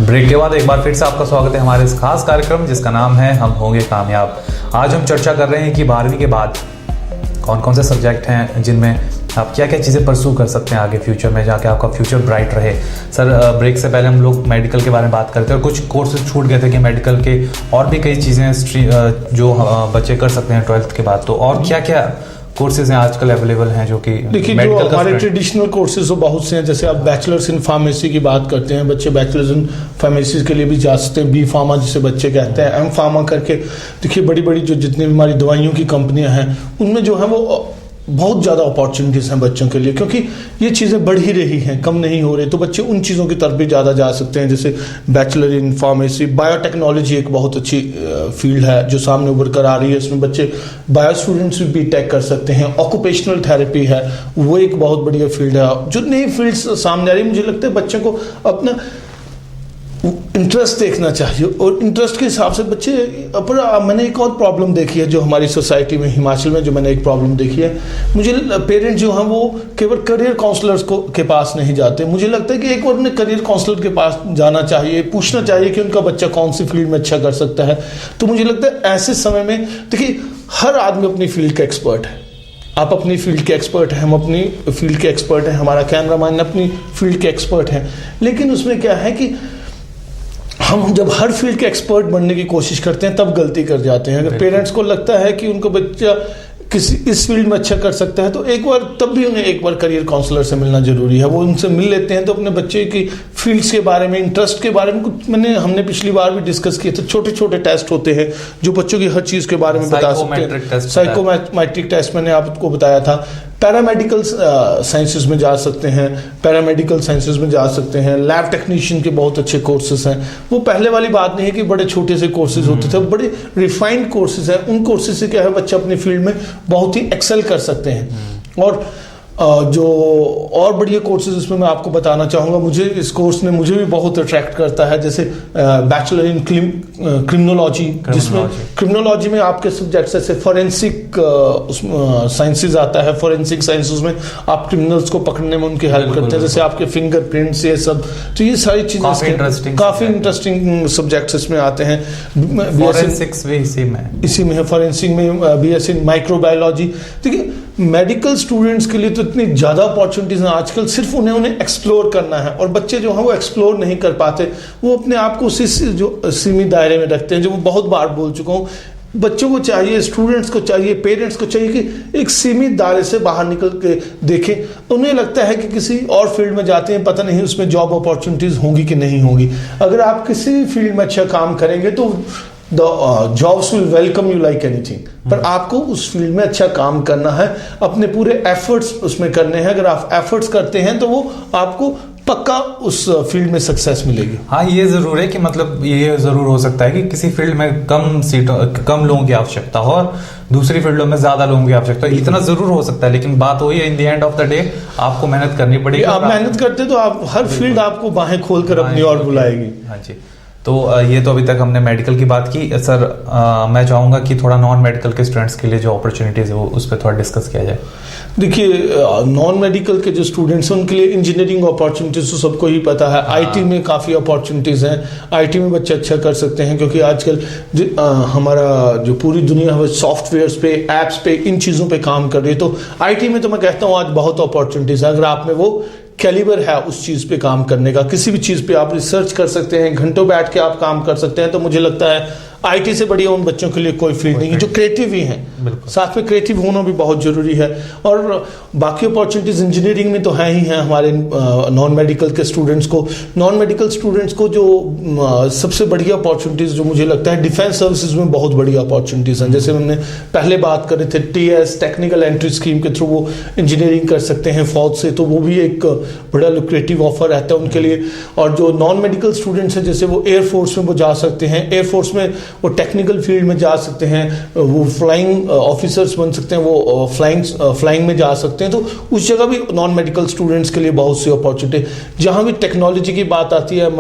Break के बाद एक बार फिर से आपका स्वागत है हमारे इस खास कार्यक्रम जिसका नाम है हम होंगे कामयाब। आज हम चर्चा कर रहे हैं कि 12वीं के बाद कौन कौन से सब्जेक्ट हैं जिनमें आप क्या क्या चीज़ें परस्यू कर सकते हैं आगे फ्यूचर में जाके आपका फ्यूचर ब्राइट रहे। सर ब्रेक से पहले हम लोग मेडिकल के बारे में बात करते हैं और कुछ कोर्सेज छूट गए थे कि मेडिकल के और भी कई चीज़ें जो बच्चे कर सकते हैं 12th के बाद, तो और क्या क्या कोर्सेज हैं आजकल अवेलेबल हैं जो कि देखिए जो हमारे ट्रेडिशनल कोर्सेज तो बहुत से हैं। जैसे आप बैचलर्स इन फार्मेसी की बात करते हैं, बच्चे बैचलर्स इन फार्मेसी के लिए भी जा सकते हैं, बी फार्मा जिसे बच्चे कहते हैं, एम फार्मा करके। देखिए बड़ी बड़ी जो जितनी भी हमारी दवाइयों की कंपनियां हैं उनमें जो है वो बहुत ज़्यादा अपॉर्चुनिटीज़ हैं बच्चों के लिए, क्योंकि ये चीज़ें बढ़ ही रही हैं, कम नहीं हो रही। तो बच्चे उन चीज़ों की तरफ भी ज़्यादा जा सकते हैं, जैसे बैचलर इन फार्मेसी। बायोटेक्नोलॉजी एक बहुत अच्छी फील्ड है जो सामने उभर कर आ रही है। इसमें बच्चे बायो स्टूडेंट्स भी बीटेक कर सकते हैं। ऑक्यूपेशनल थेरेपी है, वो एक बहुत बढ़िया फील्ड है। जो नई फील्ड्स सामने आ रही है, मुझे लगता है बच्चों को अपना इंटरेस्ट देखना चाहिए और इंटरेस्ट के हिसाब से बच्चे। पर मैंने एक और प्रॉब्लम देखी है जो हमारी सोसाइटी में, हिमाचल में जो मैंने एक प्रॉब्लम देखी है, मुझे पेरेंट्स जो हैं वो केवल करियर काउंसलर्स के पास नहीं जाते। मुझे लगता है कि एक बार उन्हें करियर काउंसलर के पास जाना चाहिए, पूछना चाहिए कि उनका बच्चा कौन सी फील्ड में अच्छा कर सकता है। तो मुझे लगता है ऐसे समय में देखिए हर आदमी अपनी फील्ड का एक्सपर्ट है। आप अपनी फील्ड के एक्सपर्ट हैं, हम अपनी फील्ड के एक्सपर्ट हैं, हमारा कैमरामैन अपनी फील्ड के एक्सपर्ट हैं। लेकिन उसमें क्या है कि हम जब हर फील्ड के एक्सपर्ट बनने की कोशिश करते हैं तब गलती कर जाते हैं। अगर पेरेंट्स को लगता है कि उनका बच्चा किसी इस फील्ड में अच्छा कर सकता है तो एक बार तब भी उन्हें एक बार करियर काउंसलर से मिलना जरूरी है। वो उनसे मिल लेते हैं तो अपने बच्चे की फील्ड्स के बारे में, इंटरेस्ट के बारे में कुछ हमने पिछली बार भी डिस्कस किए थे। छोटे छोटे टेस्ट होते हैं जो बच्चों की हर चीज़ के बारे में बता सकते हैं। साइकोमेट्रिक टेस्ट मैंने आपको बताया था। पैरामेडिकल साइंसेज में जा सकते हैं, पैरामेडिकल साइंसेज में जा सकते हैं। लैब टेक्नीशियन के बहुत अच्छे कोर्सेज हैं। वो पहले वाली बात नहीं है कि बड़े छोटे से कोर्सेज होते थे, बड़े रिफाइंड कोर्सेज हैं। उन कोर्सेज से क्या है, बच्चे अपनी फील्ड में बहुत ही एक्सेल कर सकते हैं। और जो और बढ़िया कोर्सेज इसमें मैं आपको बताना चाहूँगा, मुझे इस कोर्स ने मुझे भी बहुत अट्रैक्ट करता है। जैसे बैचलर इन क्रिमिनोलॉजी, जिसमें क्रिमिनोलॉजी में आपके सब्जेक्ट्स जैसे फॉरेंसिक साइंसेज आता है। फॉरेंसिक साइंसेज में आप क्रिमिनल्स को पकड़ने में उनकी हेल्प करते हैं, जैसे आपके फिंगरप्रिंट्स, ये सब। तो ये सारी चीज़ें काफ़ी इंटरेस्टिंग सब्जेक्ट्स इसमें आते हैं। फॉरेंसिक्स भी इसी में है। फॉरेंसिक में BS इन माइक्रोबायोलॉजी। देखिए मेडिकल स्टूडेंट्स के लिए तो इतनी ज़्यादा अपॉर्चुनिटीज़ हैं आजकल, सिर्फ उन्हें एक्सप्लोर करना है। और बच्चे जो हैं वो एक्सप्लोर नहीं कर पाते, वो अपने आप को उसी जो सीमित दायरे में रखते हैं, जो मैं बहुत बार बोल चुका हूँ। बच्चों को चाहिए, स्टूडेंट्स को चाहिए, पेरेंट्स को चाहिए कि एक सीमित दायरे से बाहर निकल के देखें। उन्हें लगता है कि किसी और फील्ड में जाते हैं, पता नहीं उसमें जॉब अपॉर्चुनिटीज़ होंगी कि नहीं होंगी। अगर आप किसी भी फील्ड में अच्छा काम करेंगे तो jobs will welcome you like anything. पर आपको उस फील्ड में अच्छा काम करना है, अपने पूरे एफर्ट्स उसमें करने हैं। अगर आप एफर्ट्स करते हैं तो वो आपको पक्का उस फील्ड में सक्सेस मिलेगी। हाँ, ये जरूर है कि मतलब ये जरूर हो सकता है कि किसी फील्ड में कम लोगों की आवश्यकता हो और दूसरी फील्डों में ज्यादा लोगों की आवश्यकता हो, इतना जरूर हो सकता है। लेकिन बात वही है, in the end of the day आपको मेहनत करनी पड़ेगी। आप मेहनत करते तो आप हर फील्ड आपको बाहें खोलकर अपनी ओर बुलाएगी। हाँ जी। तो ये तो अभी तक हमने मेडिकल की बात की। सर मैं चाहूँगा कि थोड़ा नॉन मेडिकल के स्टूडेंट्स के लिए जो अपॉर्चुनिटीज़ है वो उस पर थोड़ा डिस्कस किया जाए। देखिए नॉन मेडिकल के जो स्टूडेंट्स हैं उनके लिए इंजीनियरिंग अपॉर्चुनिटीज़ तो सबको ही पता है। आईटी में काफ़ी अपॉर्चुनिटीज़ हैं। आईटी में बच्चे अच्छा कर सकते हैं, क्योंकि आजकल हमारा जो पूरी दुनिया है सॉफ्टवेयर्स पे, एप्स पे, इन चीज़ों पे काम कर रही है। तो आईटी में तो मैं कहता हूँ आज बहुत अपॉर्चुनिटीज़ है। अगर आप में वो कैलिबर है उस चीज़ पे काम करने का, किसी भी चीज़ पे आप रिसर्च कर सकते हैं, घंटों बैठ के आप काम कर सकते हैं, तो मुझे लगता है आईटी से बढ़िया उन बच्चों के लिए कोई फील्ड नहीं है जो क्रिएटिव ही हैं। साथ में क्रिएटिव होना भी बहुत ज़रूरी है। और बाकी अपॉर्चुनिटीज़ इंजीनियरिंग में तो हैं ही हैं हमारे नॉन मेडिकल के स्टूडेंट्स को। नॉन मेडिकल स्टूडेंट्स को जो सबसे बढ़िया अपॉर्चुनिटीज़ जो मुझे लगता है, डिफेंस सर्विसेज में बहुत बढ़िया अपॉर्चुनिटीज़ हैं। जैसे हमने पहले बात करे थे TS टेक्निकल एंट्री स्कीम के थ्रू वो इंजीनियरिंग कर सकते हैं फौज से, तो वो भी एक बड़ा लुक्रेटिव ऑफर रहता है उनके लिए। और जो नॉन मेडिकल स्टूडेंट्स हैं, जैसे वो एयरफोर्स में वो जा सकते हैं, एयरफोर्स में वो टेक्निकल फील्ड में जा सकते हैं, वो फ्लाइंग ऑफिसर्स बन सकते हैं, वो फ्लाइंग में जा सकते हैं। तो उस जगह भी नॉन मेडिकल स्टूडेंट्स के लिए बहुत सी अपॉर्चुनिटी। जहाँ भी टेक्नोलॉजी की बात आती है,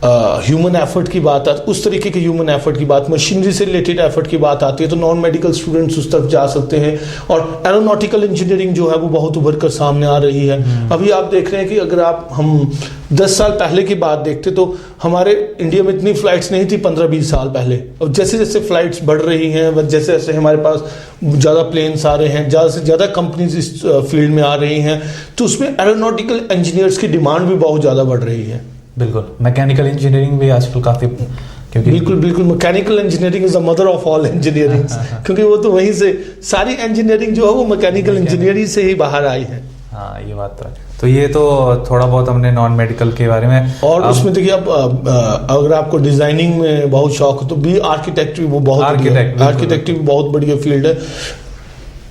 ह्यूमन एफर्ट की बात आती, उस तरीके के ह्यूमन एफर्ट की बात, मशीनरी से रिलेटेड एफर्ट की बात आती है तो नॉन मेडिकल स्टूडेंट्स उस तरफ जा सकते हैं। और एरोनॉटिकल इंजीनियरिंग जो है वो बहुत उभर कर सामने आ रही है। अभी आप देख रहे हैं कि अगर हम 10 साल पहले की बात देखते तो हमारे इंडिया में इतनी फ्लाइट्स नहीं थी 15-20 साल पहले। अब जैसे जैसे फ्लाइट्स बढ़ रही हैं, जैसे जैसे हमारे पास ज़्यादा प्लेन्स आ रहे हैं, ज़्यादा से ज़्यादा कंपनीज इस फील्ड में आ रही हैं, तो उसमें एरोनॉटिकल इंजीनियर्स की डिमांड भी बहुत ज़्यादा बढ़ रही है। बिल्कुल, मैकेनिकल इंजीनियरिंग भी आजकल काफ़ी, क्योंकि बिल्कुल mechanical engineering is the mother of all engineering, क्योंकि वो तो वहीं से सारी इंजीनियरिंग जो है वो मैकेनिकल इंजीनियरिंग से ही बाहर आई है। हाँ, ये बात तो है। तो ये तो थोड़ा बहुत हमने नॉन मेडिकल के बारे में, और उसमें देखिए आप अगर आपको डिजाइनिंग में बहुत शौक हो तो भी आर्किटेक्ट भी वो बहुत आर्किटेक्ट भी बहुत बढ़िया फील्ड है।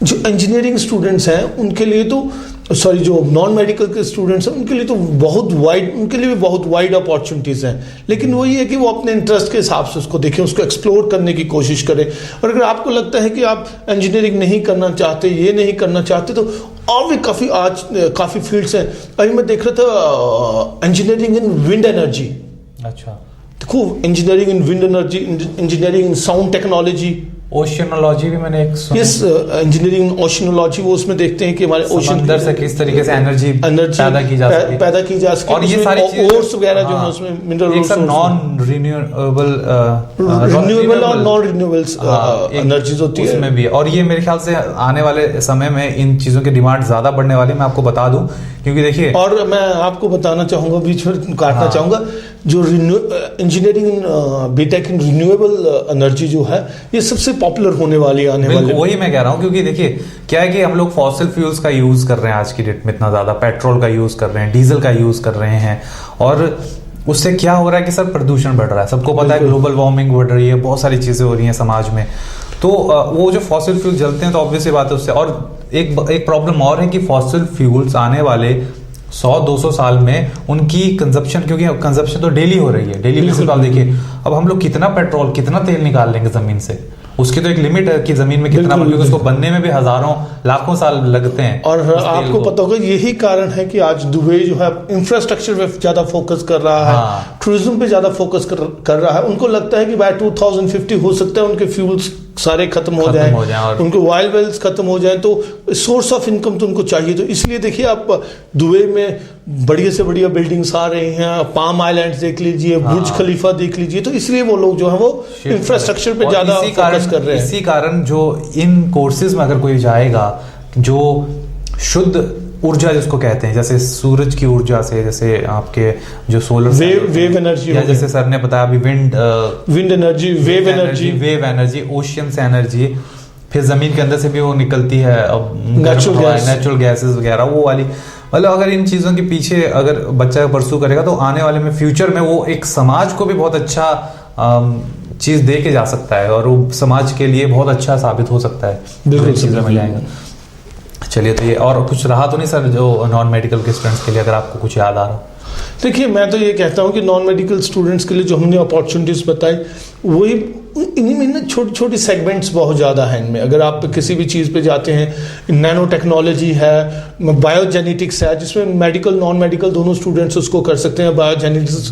जो इंजीनियरिंग स्टूडेंट्स हैं उनके लिए तो जो नॉन मेडिकल के स्टूडेंट्स हैं उनके लिए तो उनके लिए भी बहुत वाइड अपॉर्चुनिटीज़ हैं, लेकिन वही है कि वो अपने इंटरेस्ट के हिसाब से उसको देखें, उसको एक्सप्लोर करने की कोशिश करें। और अगर आपको लगता है कि आप इंजीनियरिंग नहीं करना चाहते, ये नहीं करना चाहते, तो और भी काफ़ी फील्ड्स हैं। अभी मैं देख रहा था इंजीनियरिंग इन विंड एनर्जी। अच्छा, देखो, engineering in wind energy, engineering in sound technology, oceanology भी मैंने एक सुना। यस, इंजीनियरिंग ओशियनोलॉजी, वो उसमें देखते हैं कि हमारे ओशन अंदर से किस तरीके से एनर्जी पैदा की जा सके, और ये सारी ओर्स वगैरह जो है उसमें मिनरल एक सब नॉन रिन्यूएबल और नॉन रिन्यूएबल्स एनर्जीज होती है उसमें भी। और ये मेरे ख्याल से आने वाले समय में इन चीजों की डिमांड ज्यादा बढ़ने वाली है, मैं आपको बता दूं, क्योंकि देखिए, और मैं आपको बताना चाहूंगा, बीच में काटना चाहूंगा, जो engineering in BTech in renewable energy जो है ये सबसे पॉपुलर होने वाली आने वाले। वही मैं कह रहा हूँ, क्योंकि देखिए क्या है कि हम लोग फॉसिल फ्यूल्स का यूज कर रहे हैं आज की डेट में, इतना ज्यादा पेट्रोल का यूज कर रहे हैं, डीजल का यूज कर रहे हैं, और उससे क्या हो रहा है कि सर प्रदूषण बढ़ रहा है। सबको पता है ग्लोबल वार्मिंग बढ़ रही है, बहुत सारी चीजें हो रही हैं समाज में। तो वो जो फॉसिल फ्यूल जलते हैं तो ऑब्वियस बात है उससे। और एक प्रॉब्लम और है कि फॉसिल फ्यूल्स आने वाले 100-200 साल में उनकी कंजप्शन, क्योंकि कंजप्शन तो डेली हो रही है, डेली बेसिस पे आप देखिए अब हम लोग कितना पेट्रोल, कितना तेल निकाल लेंगे जमीन से, उसकी तो एक लिमिट है कि जमीन में कितना, क्योंकि उसको बनने में भी हजारों लाखों साल लगते हैं। और आपको पता होगा यही कारण है कि आज दुबई जो है इंफ्रास्ट्रक्चर पे ज्यादा फोकस कर रहा है, टूरिज्म पे ज्यादा फोकस कर रहा है। उनको लगता है कि बाय 2050 हो सकता है उनके फ्यूल्स सारे खत्म हो जाएं, उनके ऑयल वेल्स खत्म हो जाएं, तो सोर्स ऑफ इनकम तो उनको चाहिए। तो इसलिए देखिए आप दुबई में बढ़िया से बढ़िया बिल्डिंग्स आ रही हैं, पाम आइलैंड्स देख लीजिए, बुर्ज खलीफा देख लीजिए, तो इसलिए वो लोग जो है वो इंफ्रास्ट्रक्चर पे ज्यादा फोकस कर रहे हैं। इसी कारण जो इन कोर्सेज में अगर कोई जाएगा, जो शुद्ध ऊर्जा जिसको कहते हैं, जैसे सूरज की ऊर्जा से, जैसे आपके जो सोलर वेव एनर्जी, या जैसे सर ने बताया अभी wind energy, wave energy, ocean से एनर्जी, फिर जमीन के अंदर से भी वो निकलती है, नेचुरल गैसेस वगैरह, वो वाली। मतलब अगर इन चीजों के पीछे अगर बच्चा परस्यू करेगा तो आने वाले में फ्यूचर में वो एक समाज को भी बहुत अच्छा चीज दे के जा सकता है, और वो समाज के लिए बहुत अच्छा साबित हो सकता है। बिल्कुल चीजों में जाएगा। चलिए, तो ये और कुछ रहा तो नहीं सर जो नॉन मेडिकल के स्टूडेंट्स के लिए, अगर आपको कुछ याद आ रहा? देखिए, मैं तो ये कहता हूँ कि नॉन मेडिकल स्टूडेंट्स के लिए जो हमने अपॉर्चुनिटीज बताई, वही इन्हीं में ना छोटी छोटी सेगमेंट्स बहुत ज़्यादा हैं इनमें। अगर आप किसी भी चीज़ पे जाते हैं, नैनो टेक्नोलॉजी है, बायोजेनेटिक्स है, जिसमें मेडिकल नॉन मेडिकल दोनों स्टूडेंट्स उसको कर सकते हैं। बायोजेनेटिक्स,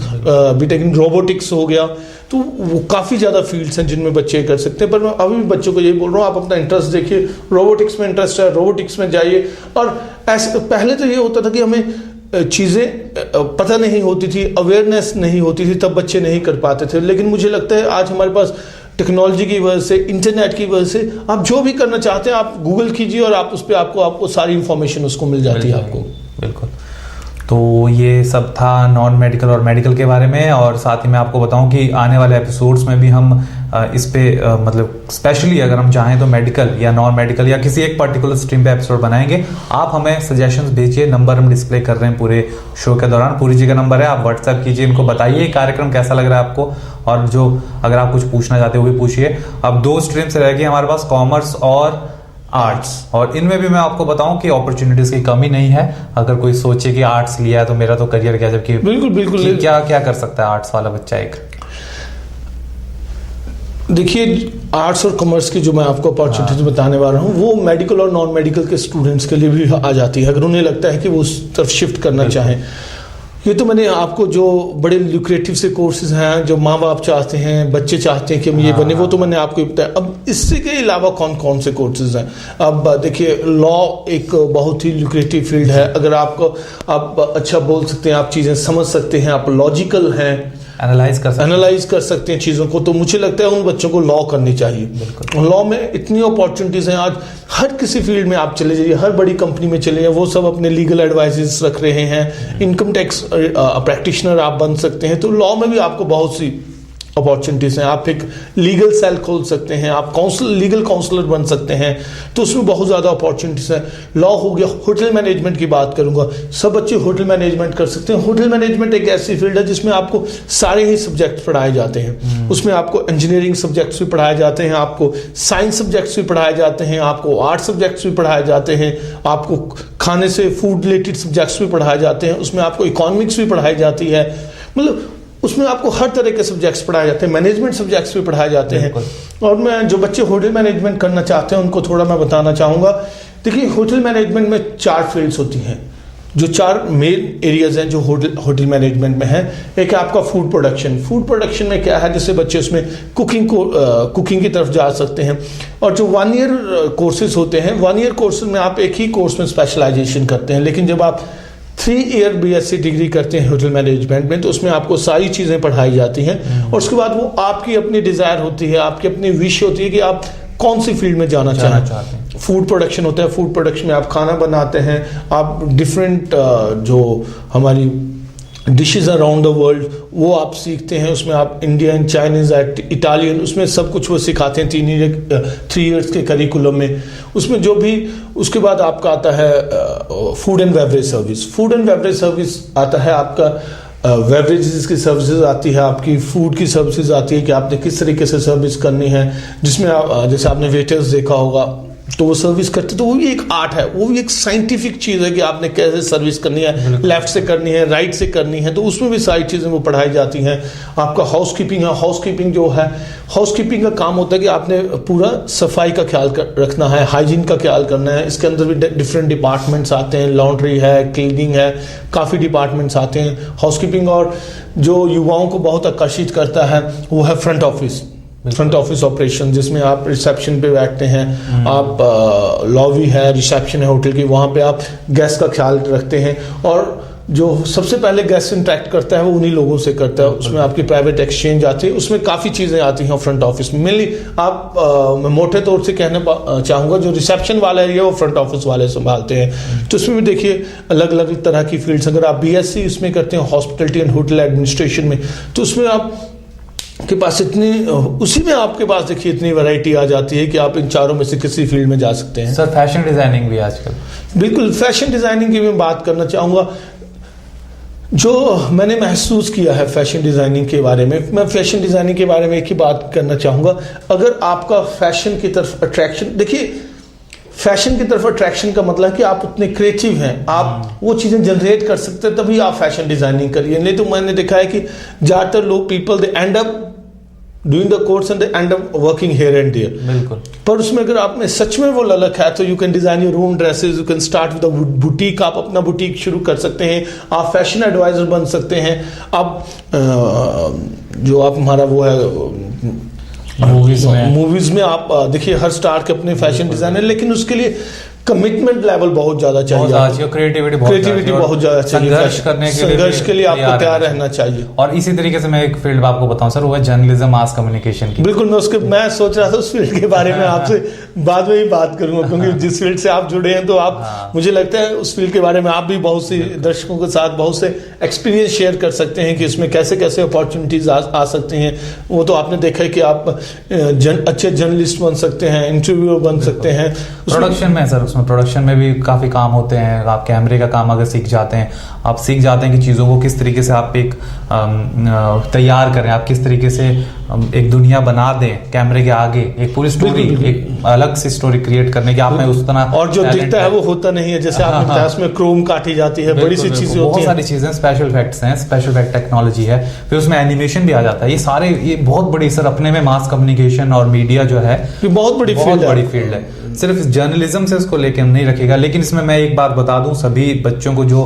बीटेक इन रोबोटिक्स हो गया, तो वो काफ़ी ज़्यादा फील्ड्स हैं जिनमें बच्चे कर सकते हैं। पर मैं अभी भी बच्चों को यही बोल रहा हूँ, आप अपना इंटरेस्ट देखिए, रोबोटिक्स में इंटरेस्ट है, रोबोटिक्स में जाइए। और ऐसे पहले तो ये होता था कि हमें चीज़ें पता नहीं होती थी, अवेयरनेस नहीं होती थी, तब बच्चे नहीं कर पाते थे। लेकिन मुझे लगता है आज हमारे पास टेक्नोलॉजी की वजह से, इंटरनेट की वजह से, आप जो भी करना चाहते हैं आप गूगल कीजिए और आप उस पर आपको सारी इंफॉर्मेशन उसको मिल जाती है आपको। बिल्कुल। तो ये सब था नॉन मेडिकल और मेडिकल के बारे में। और साथ ही मैं आपको बताऊं कि आने वाले एपिसोड्स में भी हम इस पे मतलब स्पेशली अगर हम चाहें तो मेडिकल या नॉन मेडिकल या किसी एक पर्टिकुलर स्ट्रीम पे एपिसोड बनाएंगे। आप हमें सजेशंस भेजिए, नंबर हम डिस्प्ले कर रहे हैं पूरे शो के दौरान, पूरी जगह नंबर है, आप व्हाट्सएप कीजिए, इनको बताइए कार्यक्रम कैसा लग रहा है आपको, और जो अगर आप कुछ पूछना चाहते हो वो भी पूछिए। अब 2 स्ट्रीम्स रहेगी हमारे पास, कॉमर्स और आर्ट्स, और इनमें भी मैं आपको बताऊं कि अपॉर्चुनिटीज की कमी नहीं है। अगर कोई सोचे कि आर्ट्स लिया है तो मेरा तो करियर क्या, जबकि बिल्कुल क्या क्या कर सकता है आर्ट्स वाला बच्चा। एक देखिए, आर्ट्स और कॉमर्स की जो मैं आपको अपॉर्चुनिटीज बताने वाला हूँ, वो मेडिकल और नॉन मेडिकल के स्टूडेंट्स के लिए भी आ जाती है, अगर उन्हें लगता है कि वो उस तरफ शिफ्ट करना चाहें। ये तो मैंने आपको जो बड़े ल्यूक्रेटिव से कोर्सेज हैं जो माँ बाप चाहते हैं, बच्चे चाहते हैं कि हम ये बने, वो तो मैंने आपको बताया। अब इससे के अलावा कौन कौन से कोर्सेज हैं? अब देखिए, लॉ एक बहुत ही ल्यूक्रेटिव फील्ड है। अगर आप अच्छा बोल सकते हैं, आप चीज़ें समझ सकते हैं, आप लॉजिकल हैं, एनालाइज कर सकते हैं चीज़ों को, तो मुझे लगता है उन बच्चों को लॉ करनी चाहिए। लॉ में इतनी अपॉर्चुनिटीज़ हैं, आज हर किसी फील्ड में आप चले जाइए, हर बड़ी कंपनी में चले जाइए, वो सब अपने लीगल एडवाइजेस रख रहे हैं। इनकम टैक्स प्रैक्टिशनर आप बन सकते हैं, तो लॉ में भी आपको बहुत सी अपॉर्चुनिटीज हैं। आप एक लीगल सेल खोल सकते हैं, आप लीगल काउंसलर बन सकते हैं, तो उसमें बहुत ज़्यादा अपॉर्चुनिटीज हैं। लॉ हो गया। होटल मैनेजमेंट की बात करूंगा, सब बच्चे होटल मैनेजमेंट कर सकते हैं। होटल मैनेजमेंट एक ऐसी फील्ड है जिसमें आपको सारे ही सब्जेक्ट पढ़ाए जाते हैं। उसमें आपको इंजीनियरिंग सब्जेक्ट्स भी पढ़ाए जाते हैं, आपको साइंस सब्जेक्ट्स भी पढ़ाए जाते हैं, आपको आर्ट सब्जेक्ट्स भी पढ़ाए जाते हैं, आपको खाने से फूड रिलेटेड सब्जेक्ट्स भी पढ़ाए जाते हैं, उसमें आपको इकोनॉमिक्स भी पढ़ाई जाती है। मतलब उसमें आपको हर तरह के सब्जेक्ट्स पढ़ाए जाते हैं, मैनेजमेंट सब्जेक्ट्स भी पढ़ाए जाते हैं। और मैं जो बच्चे होटल मैनेजमेंट करना चाहते हैं उनको थोड़ा मैं बताना चाहूँगा। देखिए, होटल मैनेजमेंट में 4 फील्ड्स होती हैं, जो 4 मेन एरियाज हैं जो होटल मैनेजमेंट में है। एक है आपका फूड प्रोडक्शन। फूड प्रोडक्शन में क्या है, जैसे बच्चे उसमें कुकिंग की तरफ जा सकते हैं। और जो 1 ईयर कोर्सेज होते हैं, 1 ईयर कोर्सेज में आप एक ही कोर्स में स्पेशलाइजेशन करते हैं, लेकिन जब आप 3 ईयर BSc डिग्री करते हैं होटल मैनेजमेंट में, तो उसमें आपको सारी चीज़ें पढ़ाई जाती हैं। और उसके बाद वो आपकी अपनी डिज़ायर होती है, आपकी अपनी विश होती है कि आप कौन सी फील्ड में जाना चाहते हैं। फूड प्रोडक्शन होता है, फूड प्रोडक्शन में आप खाना बनाते हैं, आप डिफरेंट जो हमारी डिशेज अराउंड द वर्ल्ड वो आप सीखते हैं। उसमें आप इंडियन, चाइनीज, इटालियन, उसमें सब कुछ वो सिखाते हैं 3 इयर्स के करिकुलम में। उसमें जो भी उसके बाद आपका आता है food and beverage service. Food and beverage service आता है आपका, बेवरेजेस की सर्विसेज आती है, आपकी फूड की सर्विसेज आती है कि आपने किस तरीके से सर्विस करनी है, जिसमें जैसे आपने वेटर्स देखा होगा तो वो सर्विस करते, तो वो भी एक आर्ट है, वो भी एक साइंटिफिक चीज़ है कि आपने कैसे सर्विस करनी है, लेफ्ट से करनी है, राइट से करनी है, तो उसमें भी सारी चीज़ें वो पढ़ाई जाती हैं। आपका हाउसकीपिंग है। हाउसकीपिंग जो है, हाउसकीपिंग का काम होता है कि आपने पूरा सफाई का ख्याल रखना है, हाइजीन का ख्याल करना है। इसके अंदर भी डिफरेंट डिपार्टमेंट्स आते हैं, लॉन्ड्री है, क्लीनिंग है, काफ़ी डिपार्टमेंट्स आते हैं हाउसकीपिंग। और जो युवाओं को बहुत आकर्षित करता है वो है फ्रंट ऑफिस ऑपरेशन, जिसमें आप रिसेप्शन पे बैठते हैं, आप लॉबी है, रिसेप्शन है होटल की, वहाँ पे आप गेस्ट का ख्याल रखते हैं। और जो सबसे पहले गेस्ट इंटरेक्ट करता है वो उन्हीं लोगों से करता है। उसमें आपकी प्राइवेट एक्सचेंज आती है, उसमें काफ़ी चीज़ें आती हैं फ्रंट ऑफिस में। मेनली आप मैं मोटे तौर से कहना चाहूँगा, जो रिसेप्शन वाला एरिया वो फ्रंट ऑफिस वाले संभालते हैं। तो उसमें भी देखिए अलग अलग तरह की फील्ड्स। अगर आप BSc उसमें करते हैं हॉस्पिटलिटी एंड होटल एडमिनिस्ट्रेशन में, तो उसमें आप के पास उसी में आपके पास देखिए इतनी वैरायटी आ जाती है कि आप इन चारों में से किसी फील्ड में जा सकते हैं। सर, फैशन डिजाइनिंग भी आजकल। बिल्कुल, फैशन डिजाइनिंग की मैं बात करना चाहूँगा। जो मैंने महसूस किया है फैशन डिजाइनिंग के बारे में, मैं फैशन डिजाइनिंग के बारे में एक ही बात करना चाहूँगा। अगर आपका फैशन की तरफ अट्रैक्शन, देखिए फैशन की तरफ अट्रैक्शन का मतलब कि आप उतने क्रिएटिव हैं, आप वो चीज़ें जनरेट कर सकते हैं, तभी आप फैशन डिजाइनिंग करिए। नहीं तो मैंने देखा है कि ज़्यादातर लोग people they end up doing the course and they end up working here and there. बिल्कुल। पर उसमें अगर आप में सच में वो ललक है तो you can design your own dresses, you can start with a boutique, आप अपना बुटीक शुरू कर सकते हैं, आप फैशन एडवाइजर बन सकते हैं। आप जो आप हमारा वो है मूवीज में आप देखिए हर स्टार के अपने फैशन डिजाइनर, लेकिन उसके लिए कमिटमेंट लेवल बहुत ज्यादा चाहिए, क्रिएटिविटी बहुत ज्यादा चाहिए, संघर्ष के लिए आपको तैयार रहना चाहिए। और इसी तरीके से मैं एक फील्ड आपको बताऊं सर, वो है जर्नलिज्म, मास कम्युनिकेशन की। बिल्कुल, मैं सोच रहा था उस फील्ड के बारे में आपसे बाद में ही बात करूंगा, क्योंकि जिस फील्ड से आप जुड़े हैं तो आप मुझे लगता है उस फील्ड के बारे में आप भी बहुत सी दर्शकों के साथ बहुत से एक्सपीरियंस शेयर कर सकते हैं कि उसमें कैसे कैसे अपॉर्चुनिटीज आ सकती हैं। वो तो आपने देखा है कि आप अच्छे जर्नलिस्ट बन सकते हैं, इंटरव्यूअर बन सकते हैं। प्रोडक्शन में सर, प्रोडक्शन में भी काफ़ी काम होते हैं। आप कैमरे का काम अगर सीख जाते हैं, आप सीख जाते हैं कि चीज़ों को किस तरीके से आप एक तैयार करें, आप किस तरीके से एक दुनिया बना दें कैमरे के आगे, एक पूरी स्टोरी, एक अलग सी स्टोरी क्रिएट करने की आप में उस तरह। और जो दिखता है वो होता नहीं है, जैसे आपने बताया उसमें क्रोम काटी जाती है, बड़ी सी चीजें होती हैं, बहुत सारी चीजें, स्पेशल इफेक्ट्स हैं, स्पेशल इफेक्ट टेक्नोलॉजी है, फिर उसमें एनिमेशन भी आ जाता है। ये बहुत बड़ी सर अपने में मास कम्युनिकेशन और मीडिया जो है बहुत बड़ी फील्ड है। सिर्फ जर्नलिज्म से उसको लेके नहीं रखेगा। लेकिन इसमें मैं एक बात बता दूं, सभी बच्चों को जो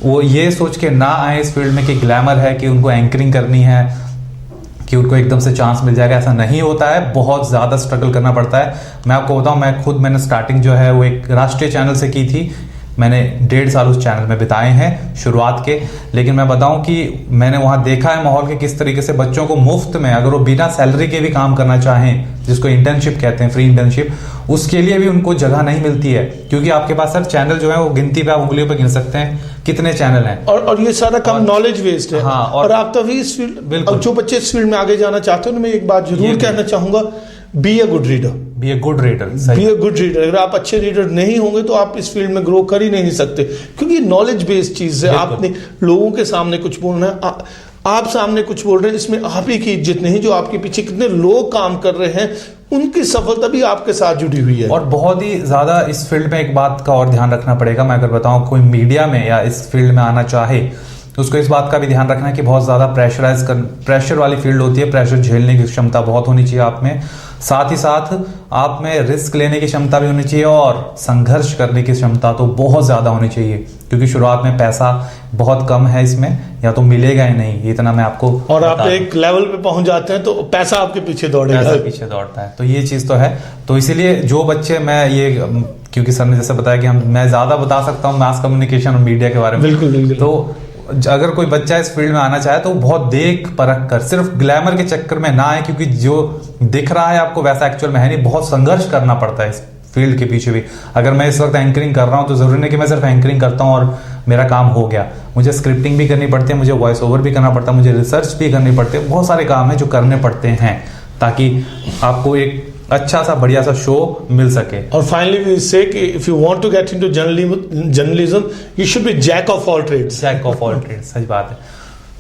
वो ये सोच के ना आए इस फील्ड में कि ग्लैमर है, कि उनको एंकरिंग करनी है, कि उनको एकदम से चांस मिल जाएगा, ऐसा नहीं होता है। बहुत ज़्यादा स्ट्रगल करना पड़ता है। मैं आपको बताऊं, मैंने स्टार्टिंग जो है वो एक राष्ट्रीय चैनल से की थी। मैंने 1.5 साल उस चैनल में बिताए हैं शुरुआत के। लेकिन मैं बताऊं कि मैंने वहां देखा है माहौल के किस तरीके से बच्चों को मुफ्त में, अगर वो बिना सैलरी के भी काम करना चाहें, जिसको इंटर्नशिप कहते हैं, फ्री इंटर्नशिप, उसके लिए भी उनको जगह नहीं मिलती है। क्योंकि आपके पास सर चैनल जो है वो गिनती पे आप उंगलियों पे गिन सकते हैं कितने चैनल हैं। और ये सारा काम नॉलेज बेस्ड है। हाँ, और आप तभी इस फील्ड, बिल्कुल, जो बच्चे इस फील्ड में आगे जाना चाहते हैं, मैं एक बात जरूर कहना चाहूंगा, be a good reader. Be a good reader. Be a good reader. अगर आप अच्छे रीडर नहीं होंगे तो आप इस फील्ड में ग्रो कर ही नहीं सकते, क्योंकि नॉलेज बेस्ड चीज है। आपने लोगों के सामने कुछ बोलना है, आप सामने कुछ बोल रहे हैं, इसमें आप ही की इज्जत नहीं, जो आपके पीछे कितने लोग काम कर रहे हैं उनकी सफलता भी आपके साथ जुड़ी हुई है। और बहुत ही ज्यादा इस फील्ड में एक बात का और ध्यान रखना पड़ेगा। मैं अगर बताऊं, कोई मीडिया में या इस फील्ड में आना चाहे तो उसको इस बात का भी ध्यान रखना है कि बहुत ज्यादा प्रेशर वाली फील्ड होती है। प्रेशर झेलने की क्षमता बहुत होनी चाहिए आप में। साथ ही साथ आप में रिस्क लेने की क्षमता भी होनी चाहिए और संघर्ष करने की क्षमता तो बहुत ज्यादा होनी चाहिए, क्योंकि शुरुआत में पैसा बहुत कम है इसमें, या तो मिलेगा ही नहीं, इतना मैं आपको। और आप एक लेवल पे पहुंच जाते हैं तो पैसा आपके पीछे दौड़ेगा, पैसा पीछे दौड़ता है। तो ये चीज तो है। तो इसीलिए जो बच्चे, मैं ये, क्योंकि सर ने जैसे बताया कि मैं ज्यादा बता सकता हूँ मास कम्युनिकेशन और मीडिया के बारे में, बिल्कुल बिल्कुल। तो अगर कोई बच्चा इस फील्ड में आना चाहे तो बहुत देख परख कर, सिर्फ ग्लैमर के चक्कर में ना आए, क्योंकि जो दिख रहा है आपको वैसा एक्चुअल में है नहीं। बहुत संघर्ष करना पड़ता है इस फील्ड के पीछे भी। अगर मैं इस वक्त एंकरिंग कर रहा हूं तो जरूरी नहीं कि मैं सिर्फ एंकरिंग करता हूं और मेरा काम हो गया। मुझे स्क्रिप्टिंग भी करनी पड़ती है, मुझे वॉइस ओवर भी करना पड़ता है, मुझे रिसर्च भी करनी पड़ती है। बहुत सारे काम है जो करने पड़ते हैं ताकि आपको एक अच्छा सा बढ़िया सा शो मिल सके। और फाइनली वी से कि if you want to get into journalism you should be jack of all trades. Jack of all trades, सच बात है।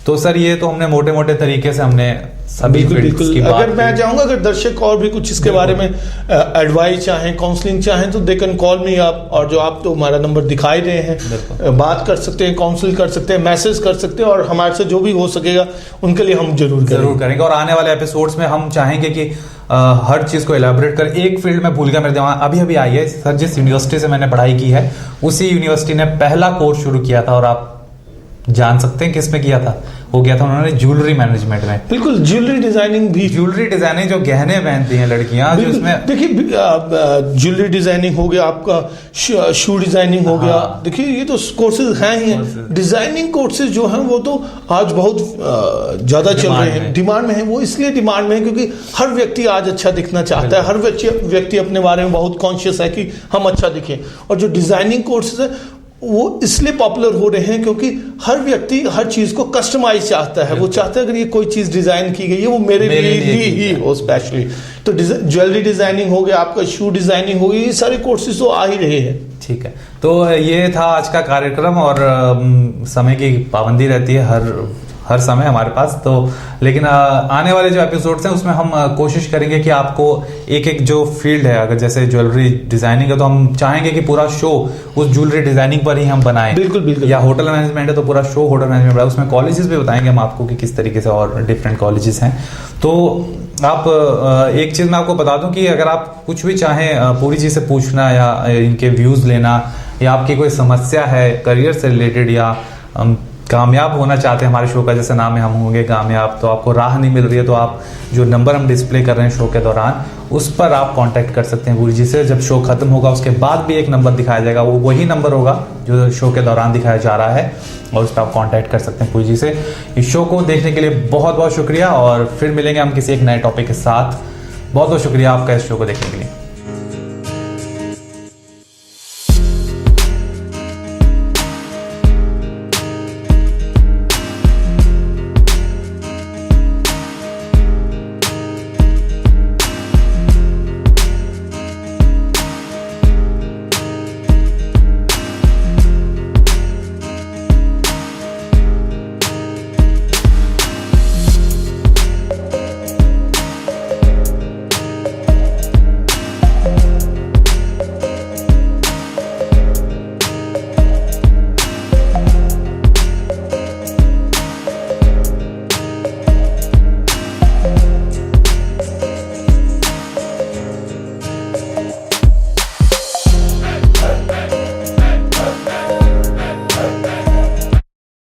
तो सर ये तो हमने मोटे मोटे तरीके से हमने सभी फील्ड्स की बात अगर मैं चाहूंगा, अगर दर्शक और भी कुछ इसके बारे में एडवाइस चाहें, काउंसलिंग चाहें, तो they can call me up. और जो आप तो हमारा नंबर दिखाई रहे हैं, बात कर सकते हैं, काउंसिल कर सकते हैं, मैसेज कर सकते हैं, और हमारे से जो भी हो सकेगा उनके लिए हम जरूर करेंगे। और आने वाले एपिसोड्स में हम चाहेंगे कि हर चीज को एलैबोरेट कर। एक फील्ड में भूल गया मेरे दिमाग, अभी आई है सर, जिस यूनिवर्सिटी से मैंने पढ़ाई की है उसी यूनिवर्सिटी ने पहला कोर्स शुरू किया था, और आप जान सकते हैं किस में किया था? वो किया था उन्होंने ज्वेलरी मैनेजमेंट में। बिल्कुल, ज्वेलरी डिजाइनिंग भी, ज्वेलरी डिजाइनिंग जो गहने पहनती हैं लड़कियां, जो इसमें देखिए ज्वेलरी डिजाइनिंग हो गया, आपका शू डिजाइनिंग हो गया। देखिए ये तो कोर्सेज हैं ही हैं। डिजाइनिंग कोर्सेज जो हैं वो तो आज बहुत ज्यादा चल रहे हैं, डिमांड में है। वो इसलिए डिमांड में है क्योंकि हर व्यक्ति आज अच्छा दिखना चाहता है। हर व्यक्ति अपने बारे में बहुत कॉन्शियस है कि हम अच्छा दिखें। और जो डिजाइनिंग कोर्सेज है वो इसलिए पॉपुलर हो रहे हैं क्योंकि हर व्यक्ति हर चीज को कस्टमाइज चाहता है। वो चाहता है अगर ये कोई चीज डिजाइन की गई है वो मेरे लिए ही हो स्पेशली। तो ज्वेलरी डिजाइनिंग हो गया, आपका शू डिजाइनिंग हो गई, ये सारे कोर्सेज तो आ ही रहे हैं। ठीक है, तो ये था आज का कार्यक्रम। और समय की पाबंदी रहती है हर समय हमारे पास, तो लेकिन आने वाले जो एपिसोड्स हैं उसमें हम कोशिश करेंगे कि आपको एक जो फील्ड है, अगर जैसे ज्वेलरी डिजाइनिंग है तो हम चाहेंगे कि पूरा शो उस ज्वेलरी डिजाइनिंग पर ही हम बनाएं। बिल्कुल बिल्कुल। या होटल मैनेजमेंट है तो पूरा शो होटल मैनेजमेंट बनाए, उसमें कॉलेजेस भी बताएंगे हम आपको कि किस तरीके से, और डिफरेंट कॉलेजेस हैं। तो आप एक चीज मैं आपको बता दूं कि अगर आप कुछ भी चाहें पूरी चीज से पूछना या इनके व्यूज लेना, या आपकी कोई समस्या है करियर से रिलेटेड, या कामयाब होना चाहते हैं, हमारे शो का जैसे नाम है हम होंगे कामयाब, तो आपको राह नहीं मिल रही है तो आप जो नंबर हम डिस्प्ले कर रहे हैं शो के दौरान उस पर आप कांटेक्ट कर सकते हैं पूरी जी से। जब शो खत्म होगा उसके बाद भी एक नंबर दिखाया जाएगा, वो वही नंबर होगा जो शो के दौरान दिखाया जा रहा है, और उस पर आप कांटेक्ट कर सकते हैं पूरी जी से। इस शो को देखने के लिए बहुत बहुत शुक्रिया, और फिर मिलेंगे हम किसी एक नए टॉपिक के साथ। बहुत बहुत शुक्रिया आपका इस शो को देखने के लिए।